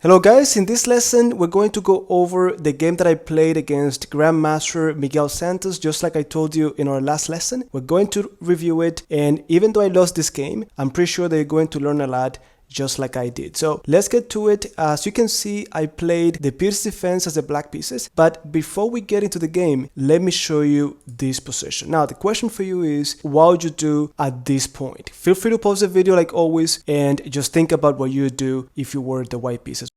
Hello guys, in this lesson we're going to go over the game that I played against Grandmaster Miguel Santos, just like I told you in our last lesson. We're going to review it, and even though I lost this game, I'm pretty sure that you're going to learn a lot just like I did. So let's get to it. As you can see, I played the Pirc defense as the black pieces, but before we get into the game, let me show you this position. Now the question for you is, what would you do at this point? Feel free to pause the video like always and just think about what you would do if you were the white pieces.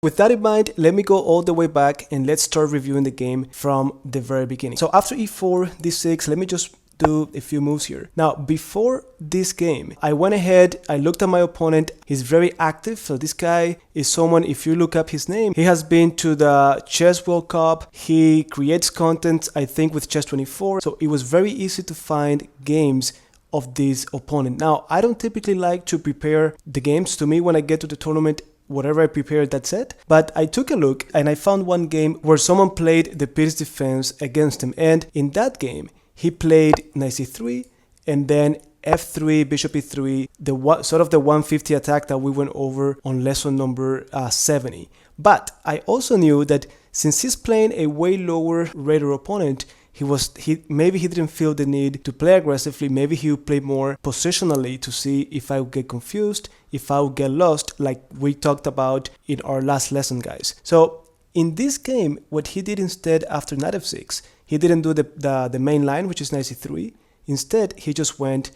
With that in mind, let me go all the way back and let's start reviewing the game from the very beginning. So after e4, d6, let me just do a few moves here. Now, before this game, I went ahead, I looked at my opponent. He's very active. So this guy is someone, if you look up his name, he has been to the Chess World Cup. He creates content, I think, with Chess24. So it was very easy to find games of this opponent. Now, I don't typically like to prepare the games. To me, when I get to the tournament, whatever I prepared, that's it. But I took a look and I found one game where someone played the Pirc defense against him. And in that game, he played knight c3 and then f3, bishop e3, sort of the 150 attack that we went over on lesson number 70. But I also knew that since he's playing a way lower rated opponent, maybe he didn't feel the need to play aggressively. Maybe he would play more positionally to see if I would get confused, if I would get lost, like we talked about in our last lesson, guys. So in this game, what he did instead after knight f6, he didn't do the main line, which is knight c3. Instead, he just went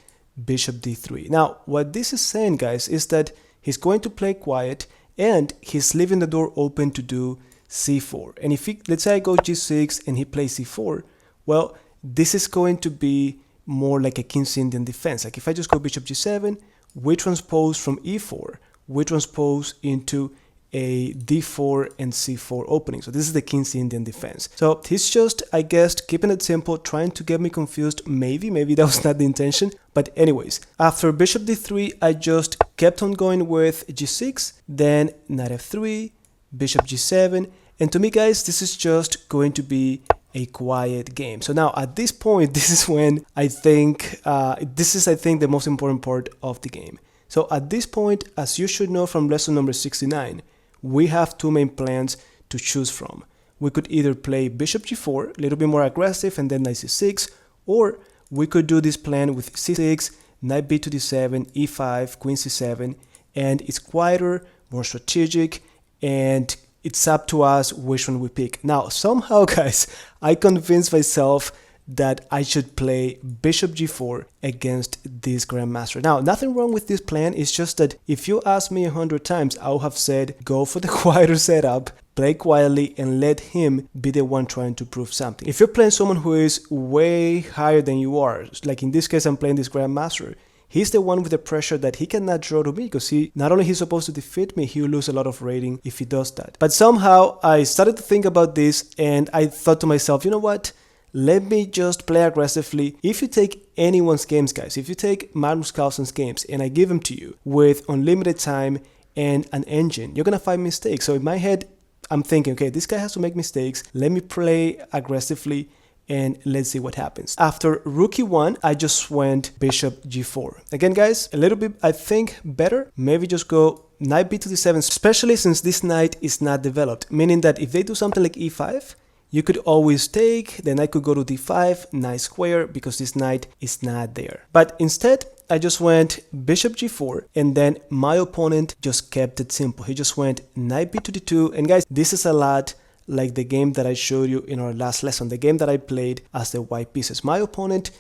bishop d3. Now, what this is saying, guys, is that he's going to play quiet and he's leaving the door open to do c4. And if let's say I go g6 and he plays c4, well, this is going to be more like a King's Indian defense. Like if I just go bishop g7, we transpose from e4, we transpose into a d4 and c4 opening. So this is the King's Indian defense. So he's just, I guess, keeping it simple, trying to get me confused. Maybe that was not the intention. But anyways, after bishop d3, I just kept on going with g6, then knight f3, bishop g7. And to me, guys, this is just going to be a quiet game. So now at this point, this is when I think the most important part of the game. So at this point, as you should know from lesson number 69, we have two main plans to choose from. We could either play bishop g4, a little bit more aggressive, and then knight c6, or we could do this plan with c6, knight b to d7, e5, queen c7, and it's quieter, more strategic, and it's up to us which one we pick. Now, somehow, guys, I convinced myself that I should play bishop g4 against this Grandmaster. Now, nothing wrong with this plan. It's just that if you ask me 100 times, I would have said, go for the quieter setup, play quietly, and let him be the one trying to prove something. If you're playing someone who is way higher than you are, like in this case, I'm playing this Grandmaster, he's the one with the pressure that he cannot draw to me, because not only he's supposed to defeat me, he will lose a lot of rating if he does that. But somehow I started to think about this and I thought to myself, you know what? Let me just play aggressively. If you take anyone's games, guys, if you take Magnus Carlsen's games and I give them to you with unlimited time and an engine, you're gonna find mistakes. So in my head, I'm thinking, okay, this guy has to make mistakes. Let me play aggressively and let's see what happens. After rook e1, I just went bishop g4. Again, guys, a little bit, I think, better. Maybe just go knight b to d7, especially since this knight is not developed. Meaning that if they do something like e5, you could always take, then I could go to d5, knight square, because this knight is not there. But instead, I just went bishop g4, and then my opponent just kept it simple. He just went knight b to d2, and guys, this is a lot like the game that I showed you in our last lesson, the game that I played as the white pieces. My opponent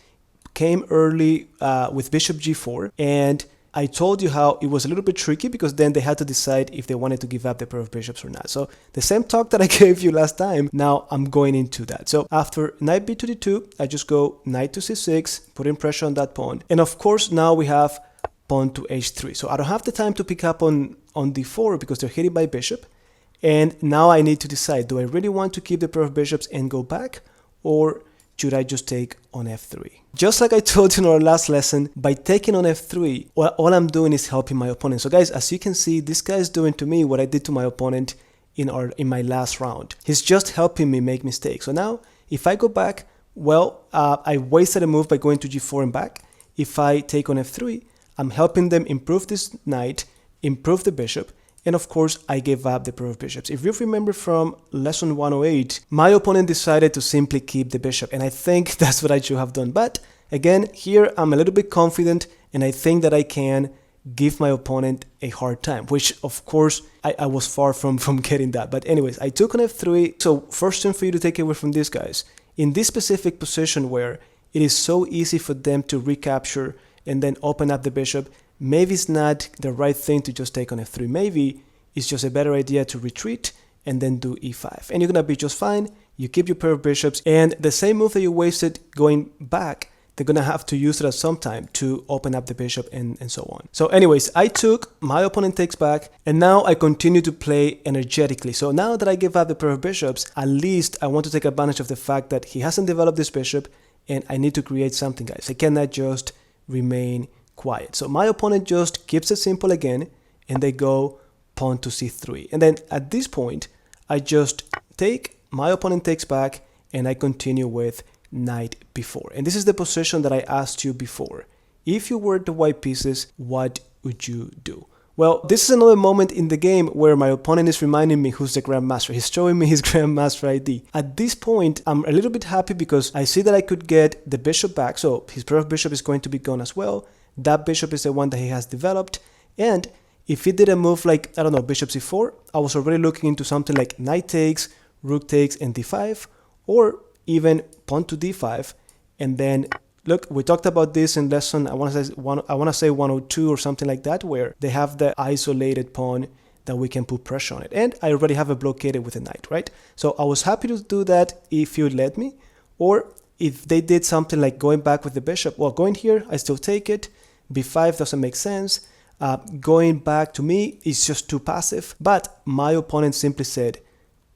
came early with bishop g4, and I told you how it was a little bit tricky because then they had to decide if they wanted to give up the pair of bishops or not. So the same talk that I gave you last time, now I'm going into that. So after knight b to d2, I just go knight to c6, putting pressure on that pawn. And of course, now we have pawn to h3. So I don't have the time to pick up on d4 because they're hitting my bishop. And now I need to decide, do I really want to keep the pair of bishops and go back, or should I just take on f3? Just like I told you in our last lesson, by taking on f3, all I'm doing is helping my opponent. So guys, as you can see, this guy is doing to me what I did to my opponent in my last round. He's just helping me make mistakes. So now, if I go back, well, I wasted a move by going to g4 and back. If I take on f3, I'm helping them improve this knight, improve the bishop, and of course I gave up the pair of bishops. If you remember from lesson 108, my opponent decided to simply keep the bishop, and I think that's what I should have done. But again, here I'm a little bit confident, and I think that I can give my opponent a hard time, which of course I was far from getting that. But anyways, I took on f3. So first thing for you to take away from this, guys, in this specific position where it is so easy for them to recapture and then open up the bishop, maybe it's not the right thing to just take on f3. Maybe it's just a better idea to retreat and then do e5. And you're gonna be just fine. You keep your pair of bishops, and the same move that you wasted going back, they're gonna have to use it at some time to open up the bishop and so on. So anyways, I took, my opponent takes back, and now I continue to play energetically. So now that I give up the pair of bishops, at least I want to take advantage of the fact that he hasn't developed this bishop, and I need to create something, guys. I cannot just remain quiet. So my opponent just keeps it simple again, and they go pawn to c3. And then at this point, I just take, my opponent takes back, and I continue with knight b4. And this is the position that I asked you before. If you were the white pieces, what would you do? Well, this is another moment in the game where my opponent is reminding me who's the Grandmaster. He's showing me his Grandmaster ID. At this point, I'm a little bit happy because I see that I could get the bishop back. So his pair of bishop is going to be gone as well. That bishop is the one that he has developed. And if he did a move like, I don't know, bishop c4, I was already looking into something like knight takes, rook takes, and d5, or even pawn to d5. And then look, we talked about this in lesson, I want to say 102 or something like that, where they have the isolated pawn that we can put pressure on it. And I already have it blockaded with a knight, right? So I was happy to do that if you let me. Or if they did something like going back with the bishop, well, going here, I still take it. b5 doesn't make sense. Going back to me is just too passive. But my opponent simply said,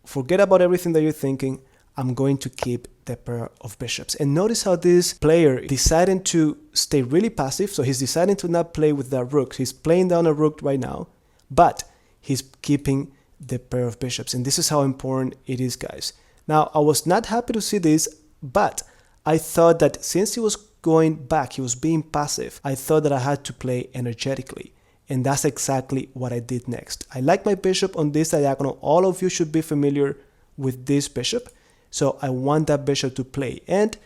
forget about everything that you're thinking. I'm going to keep the pair of bishops. And notice how this player decided to stay really passive. So he's deciding to not play with that rook. He's playing down a rook right now, but he's keeping the pair of bishops. And this is how important it is, guys. Now, I was not happy to see this, but I thought that since he was going back, he was being passive, I thought that I had to play energetically. And that's exactly what I did next. I like my bishop on this diagonal. All of you should be familiar with this bishop. So I want that bishop to play. And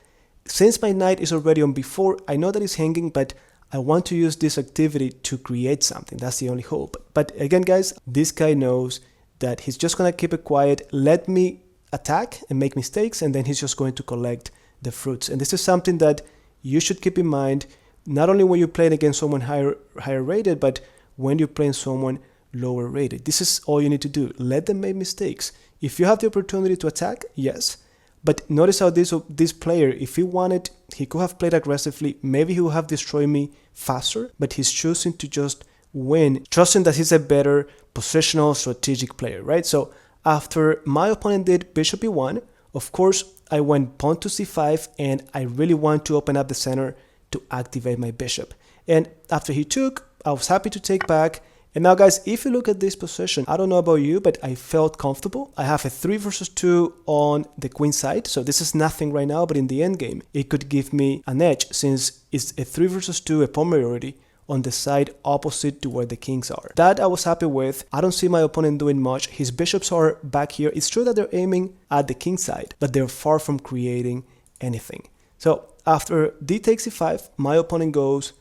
since my knight is already on b4, I know that it's hanging, but I want to use this activity to create something. That's the only hope. But again, guys, this guy knows that he's just going to keep it quiet, let me attack and make mistakes, and then he's just going to collect the fruits. And this is something that you should keep in mind, not only when you're playing against someone higher rated, but when you're playing someone lower rated. This is all you need to do. Let them make mistakes. If you have the opportunity to attack, yes. But notice how this player, if he wanted, he could have played aggressively. Maybe he would have destroyed me faster, but he's choosing to just win, trusting that he's a better positional strategic player, right? So after my opponent did bishop e1, of course, I went pawn to c5, and I really want to open up the center to activate my bishop. And after he took, I was happy to take back. And now, guys, if you look at this position, I don't know about you, but I felt comfortable. I have a 3 versus 2 on the queen side. So this is nothing right now, but in the end game, it could give me an edge since it's a 3 versus 2, a pawn majority on the side opposite to where the kings are. That I was happy with. I don't see my opponent doing much. His bishops are back here. It's true that they're aiming at the king side, but they're far from creating anything. So after d takes e5, my opponent goes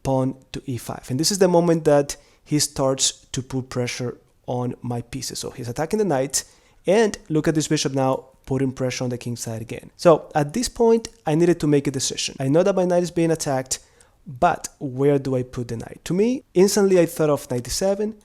pawn to e5. And this is the moment that he starts to put pressure on my pieces. So he's attacking the knight, and look at this bishop now putting pressure on the king side again. So at this point, I needed to make a decision. I know that my knight is being attacked, but where do I put the knight? To me, instantly I thought of knight d7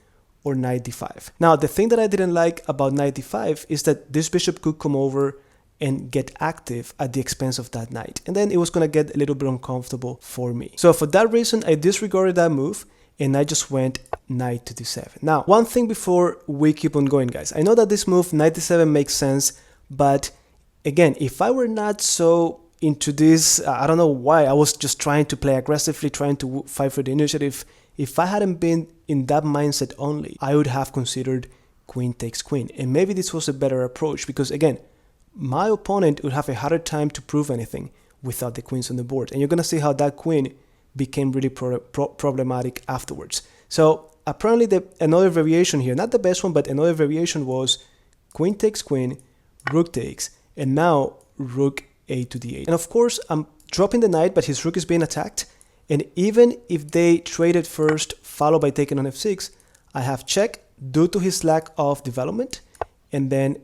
or knight d5. Now, the thing that I didn't like about knight d5 is that this bishop could come over and get active at the expense of that knight. And then it was going to get a little bit uncomfortable for me. So for that reason, I disregarded that move, and I just went knight to d7. Now, one thing before we keep on going, guys. I know that this move, knight d7, makes sense, but again, if I were not so into this, I don't know why, I was just trying to play aggressively, trying to fight for the initiative. If I hadn't been in that mindset only, I would have considered queen takes queen. And maybe this was a better approach because, again, my opponent would have a harder time to prove anything without the queens on the board. And you're going to see how that queen became really problematic afterwards. So apparently another variation here, not the best one, but another variation was queen takes queen, rook takes, and now rook a to d8. And of course, I'm dropping the knight, but his rook is being attacked. And even if they traded first, followed by taking on f6, I have check due to his lack of development. And then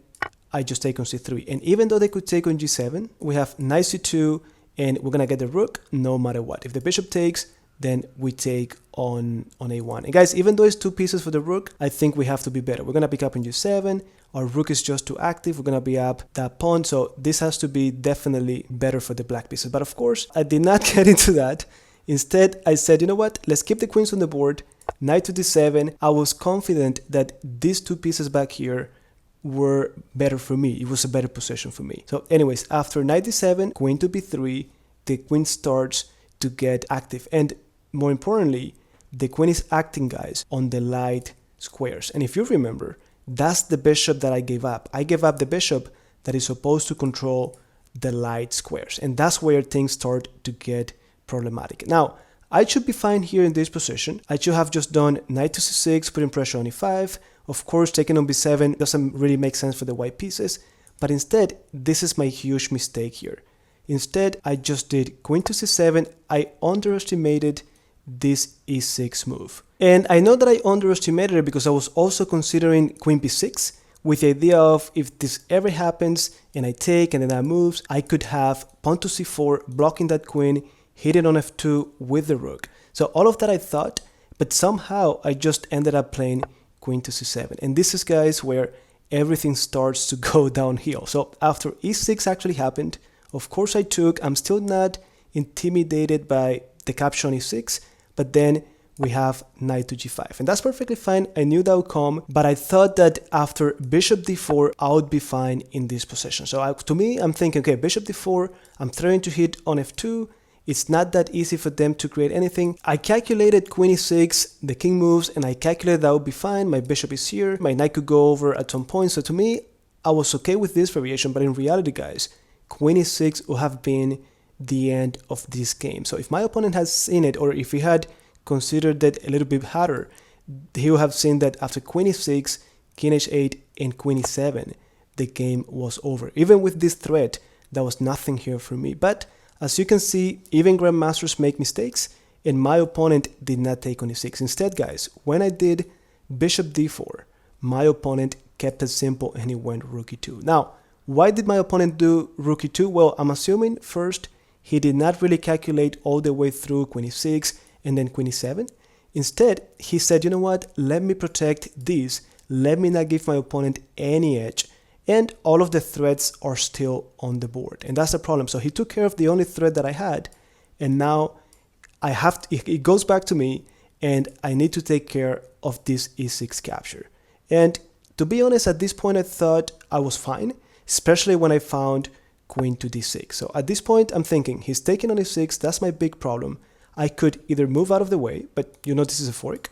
I just take on c3. And even though they could take on g7, we have knight c2, and we're going to get the rook no matter what. If the bishop takes, then we take on a1. And guys, even though it's 2 pieces for the rook, I think we have to be better. We're going to pick up on g7. Our rook is just too active. We're going to be up that pawn. So this has to be definitely better for the black pieces. But of course, I did not get into that. Instead, I said, you know what? Let's keep the queens on the board. Knight to d7. I was confident that these 2 pieces back here were better for me. It was a better position for me. So anyways, after knight d7, queen to b3, the queen starts to get active. And more importantly, the queen is acting, guys, on the light squares. And if you remember, that's the bishop that I gave up. I gave up the bishop that is supposed to control the light squares. And that's where things start to get problematic. Now, I should be fine here in this position. I should have just done knight to c6, putting pressure on e5. Of course, taking on b7 doesn't really make sense for the white pieces. But instead, this is my huge mistake here. Instead, I just did queen to c7. I underestimated this e6 move. And I know that I underestimated it because I was also considering queen b6 with the idea of if this ever happens and I take and then I moves, I could have pawn to c4, blocking that queen, hitting on f2 with the rook. So all of that I thought, but somehow I just ended up playing queen to c7. And this is, guys, where everything starts to go downhill. So after e6 actually happened, of course I took. I'm still not intimidated by the capture on e6, but then we have knight to g5. And that's perfectly fine. I knew that would come, but I thought that after bishop d4, I would be fine in this position. So to me, I'm thinking, okay, bishop d4, I'm trying to hit on f2. It's not that easy for them to create anything. I calculated queen e6, the king moves, and I calculated that would be fine. My bishop is here. My knight could go over at some point. So to me, I was okay with this variation, but in reality, guys, queen e6 would have been the end of this game. So if my opponent has seen it, or if he had considered it a little bit harder, he would have seen that after queen e6, king h8, and queen e7, the game was over. Even with this threat, there was nothing here for me. But as you can see, even grandmasters make mistakes, and my opponent did not take on e6. Instead, guys, when I did bishop d4, my opponent kept it simple and he went rook e2. Now, why did my opponent do rook e2? Well, I'm assuming first he did not really calculate all the way through queen e6 and then queen e7. Instead, he said, you know what, let me protect this. Let me not give my opponent any edge. And all of the threats are still on the board. And that's the problem. So he took care of the only threat that I had. And now I have to, it goes back to me, and I need to take care of this e6 capture. And to be honest, at this point, I thought I was fine, especially when I found queen to d6. So at this point, I'm thinking he's taking on e6. That's my big problem. I could either move out of the way, but you know this is a fork,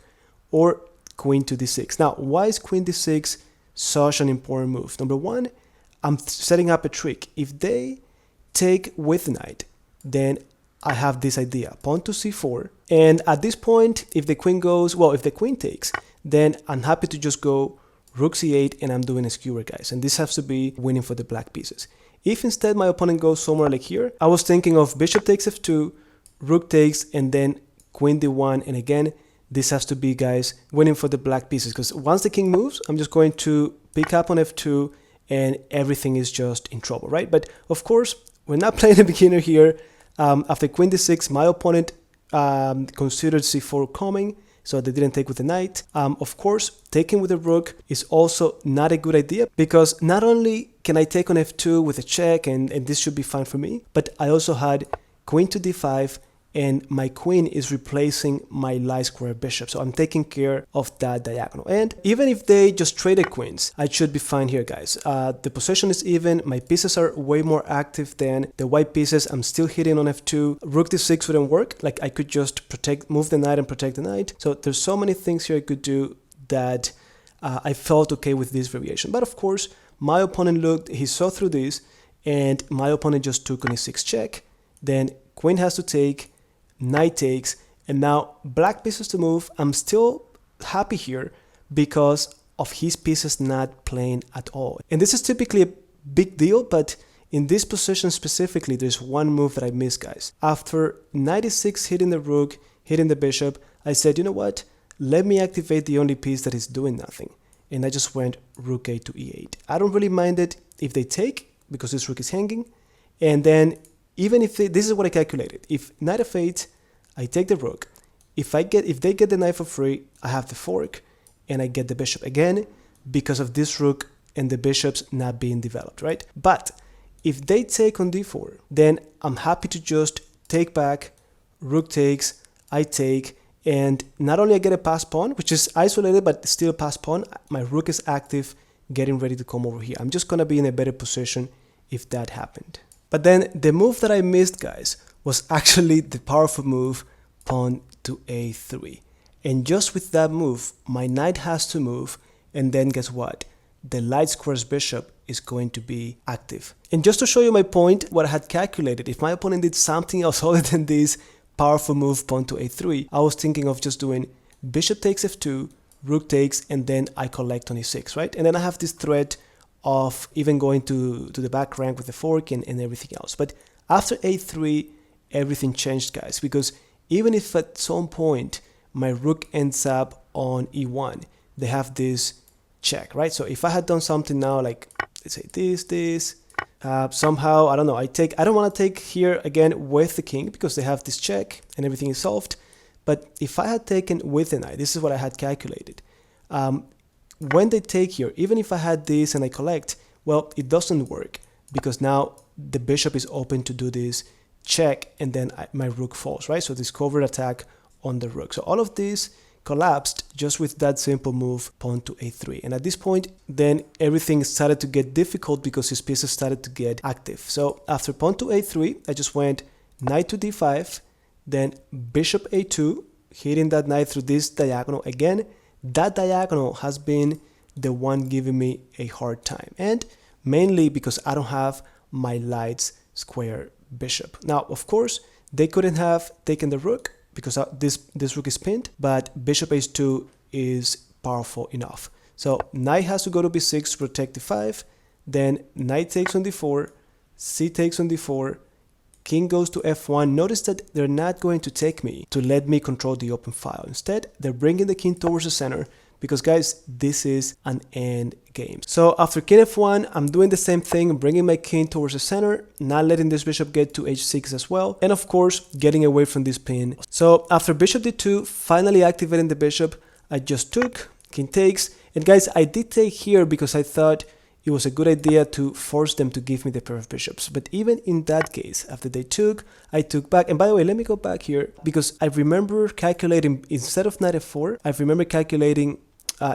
or queen to d6. Now, why is queen d6 such an important move? Number one, I'm setting up a trick. If they take with knight, then I have this idea, pawn to c4. And at this point, if the queen goes, well, if the queen takes, then I'm happy to just go rook c8 and I'm doing a skewer, guys. And this has to be winning for the black pieces. If instead my opponent goes somewhere like here, I was thinking of bishop takes f2, rook takes, and then queen d1. And again, this has to be, guys, winning for the black pieces, because once the king moves, I'm just going to pick up on f2 and everything is just in trouble, right? But of course, we're not playing a beginner here. After queen d6, my opponent considered c4 coming, so they didn't take with the knight. Of course, taking with the rook is also not a good idea, because not only can I take on f2 with a check, and this should be fine for me, but I also had queen to d5, and my queen is replacing my light square bishop. So I'm taking care of that diagonal. And even if they just traded queens, I should be fine here, guys. The position is even. My pieces are way more active than the white pieces. I'm still hitting on f2. Rook d6 wouldn't work. Like, I could just move the knight and protect the knight. So there's so many things here I could do that I felt okay with this variation. But of course, my opponent looked, he saw through this, and my opponent just took on e6 check. Then queen has to take, knight takes, and now black pieces to move. I'm still happy here because of his pieces not playing at all. And this is typically a big deal, but in this position specifically, there's one move that I missed, guys. After knight e6 hitting the rook, hitting the bishop, I said, you know what? Let me activate the only piece that is doing nothing. And I just went rook a to e8. I don't really mind it if they take, because this rook is hanging. And then even if this is what I calculated. If knight f8, I take the rook. If they get the knight for free, I have the fork and I get the bishop again because of this rook and the bishops not being developed, right? But if they take on d4, then I'm happy to just take back, rook takes, I take, and not only I get a passed pawn, which is isolated but still passed pawn, my rook is active, getting ready to come over here. I'm just gonna be in a better position if that happened. But then the move that I missed, guys, was actually the powerful move, pawn to a3. And just with that move, my knight has to move, and then guess what? The light square's bishop is going to be active. And just to show you my point, what I had calculated, if my opponent did something else other than this powerful move, pawn to a3, I was thinking of just doing bishop takes f2, rook takes, and then I collect on e6, right? And then I have this threat of even going to the back rank with the fork and everything else. But after a3, everything changed, guys, because even if at some point my rook ends up on e1, they have this check, right? So if I had done something now, like let's say this, somehow, I don't know, I don't want to take here again with the king because they have this check and everything is solved. But if I had taken with the knight, this is what I had calculated. When they take here, even if I had this and I collect, well, it doesn't work because now the bishop is open to do this check and then my rook falls, right? So this covert attack on the rook. So all of this collapsed just with that simple move, pawn to a3. And at this point, then everything started to get difficult because his pieces started to get active. So after pawn to a3, I just went knight to d5, then bishop a2, hitting that knight through this diagonal again. That diagonal has been the one giving me a hard time, and mainly because I don't have my light square bishop. Now, of course, they couldn't have taken the rook because this rook is pinned, but bishop h2 is powerful enough. So knight has to go to b6 to protect d5, then knight takes on d4, c takes on d4, king goes to f1. Notice that they're not going to take me to let me control the open file. Instead, they're bringing the king towards the center because, guys, this is an end game. So after king f1, I'm doing the same thing, bringing my king towards the center, not letting this bishop get to h6 as well, and of course, getting away from this pin. So after bishop d2, finally activating the bishop, I just took, king takes, and guys, I did take here because I thought it was a good idea to force them to give me the pair of bishops. But even in that case, after they took, I took back. And by the way, let me go back here because I remember calculating, instead of knight f4, I remember calculating,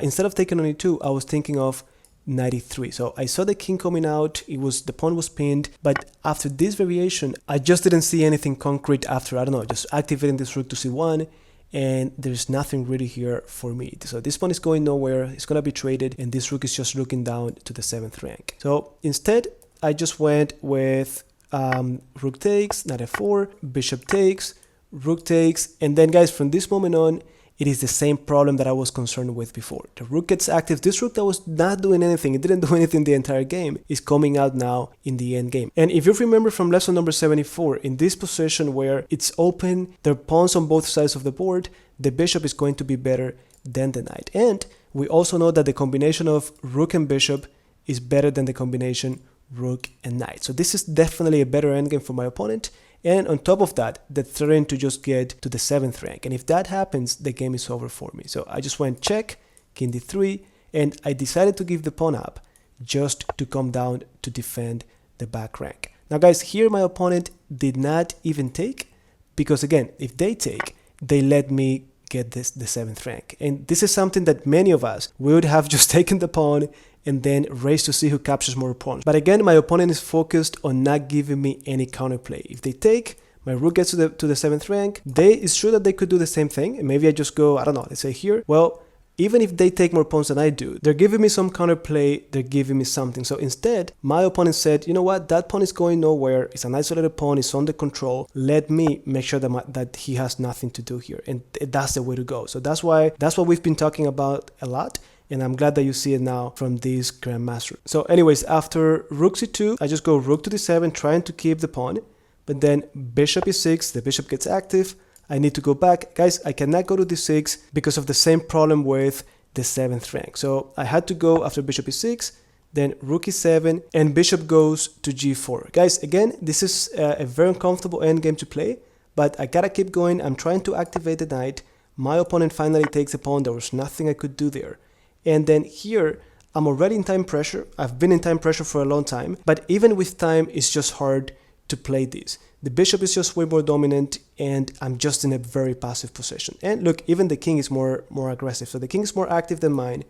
instead of taking on e2, I was thinking of knight e3. So I saw the king coming out, the pawn was pinned, but after this variation, I just didn't see anything concrete after, I don't know, just activating this rook to c1, and there's nothing really here for me. So this pawn is going nowhere, it's gonna be traded, and this rook is just looking down to the 7th rank. So instead, I just went with rook takes, knight f4, bishop takes, rook takes, and then, guys, from this moment on, it is the same problem that I was concerned with before. The rook gets active. This rook that was not doing anything, it didn't do anything the entire game, is coming out now in the end game. And if you remember from lesson number 74, in this position where it's open, there are pawns on both sides of the board, the bishop is going to be better than the knight. And we also know that the combination of rook and bishop is better than the combination rook and knight. So this is definitely a better endgame for my opponent. And on top of that, they're threatening to just get to the 7th rank. And if that happens, the game is over for me. So I just went check, king d3, and I decided to give the pawn up just to come down to defend the back rank. Now, guys, here my opponent did not even take, because again, if they take, they let me get the 7th rank. And this is something that many of us would have just taken the pawn and then race to see who captures more pawns. But again, my opponent is focused on not giving me any counterplay. If they take, my rook gets to the 7th rank. It's true that they could do the same thing, and maybe I just go, I don't know, let's say here. Well, even if they take more pawns than I do, they're giving me some counterplay, they're giving me something. So instead, my opponent said, you know what, that pawn is going nowhere, it's an isolated pawn, it's under control, let me make sure that he has nothing to do here. And that's the way to go. So that's what we've been talking about a lot. And I'm glad that you see it now from this Grandmaster. So anyways, after rook c2, I just go rook to d7, trying to keep the pawn. But then bishop e6, the bishop gets active. I need to go back. Guys, I cannot go to d6 because of the same problem with the 7th rank. So I had to go after bishop e6, then rook e7, and bishop goes to g4. Guys, again, this is a very uncomfortable endgame to play, but I gotta keep going. I'm trying to activate the knight. My opponent finally takes a pawn. There was nothing I could do there. And then here, I'm already in time pressure. I've been in time pressure for a long time, but even with time, it's just hard to play this. The bishop is just way more dominant, and I'm just in a very passive position. And look, even the king is more aggressive. So the king is more active than mine.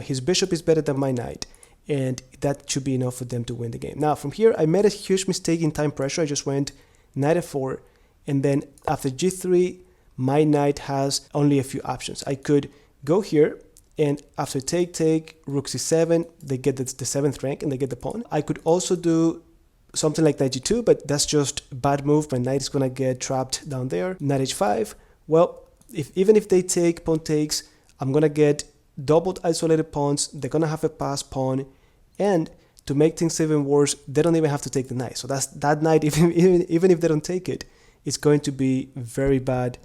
His bishop is better than my knight, and that should be enough for them to win the game. Now, from here, I made a huge mistake in time pressure. I just went knight f4, and then after g3, my knight has only a few options. I could go here, and after take, rook c7, they get the 7th rank and they get the pawn. I could also do something like knight g2, but that's just a bad move. My knight is gonna get trapped down there. Knight h5. Well, even if they take pawn takes, I'm gonna get doubled isolated pawns. They're gonna have a passed pawn, and to make things even worse, they don't even have to take the knight. So that knight, even if they don't take it, it's going to be very bad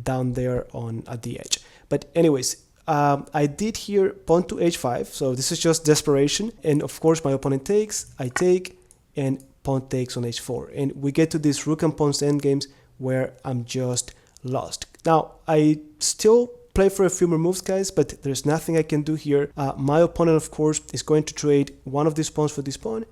down there at the edge. But anyways, I did here pawn to h5, so this is just desperation. And of course, my opponent takes, I take, and pawn takes on h4. And we get to these rook and pawns endgames where I'm just lost. Now, I still play for a few more moves, guys, but there's nothing I can do here. My opponent, of course, is going to trade one of these pawns for this pawn,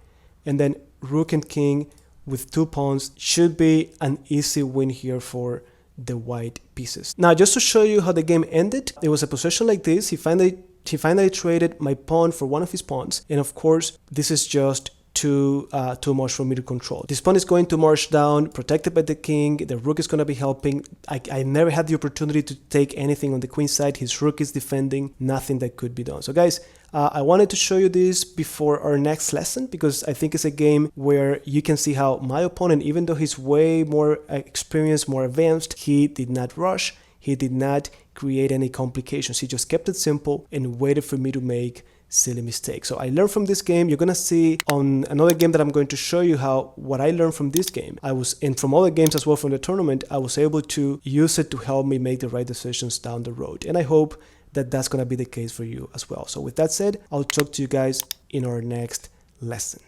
and then rook and king with 2 pawns should be an easy win here for the white pieces. Now, just to show you how the game ended, it was a position like this. He finally traded my pawn for one of his pawns, and of course, this is just too much for me to control. This pawn is going to march down, protected by the king. The rook is going to be helping. I never had the opportunity to take anything on the queen side. His rook is defending. Nothing that could be done. So guys, I wanted to show you this before our next lesson, because I think it's a game where you can see how my opponent, even though he's way more experienced, more advanced, he did not rush. He did not create any complications. He just kept it simple and waited for me to make silly mistakes. So I learned from this game. You're gonna see on another game that I'm going to show you how what I learned from this game, and from other games as well from the tournament, I was able to use it to help me make the right decisions down the road. And I hope that that's gonna be the case for you as well. So with that said, I'll talk to you guys in our next lesson.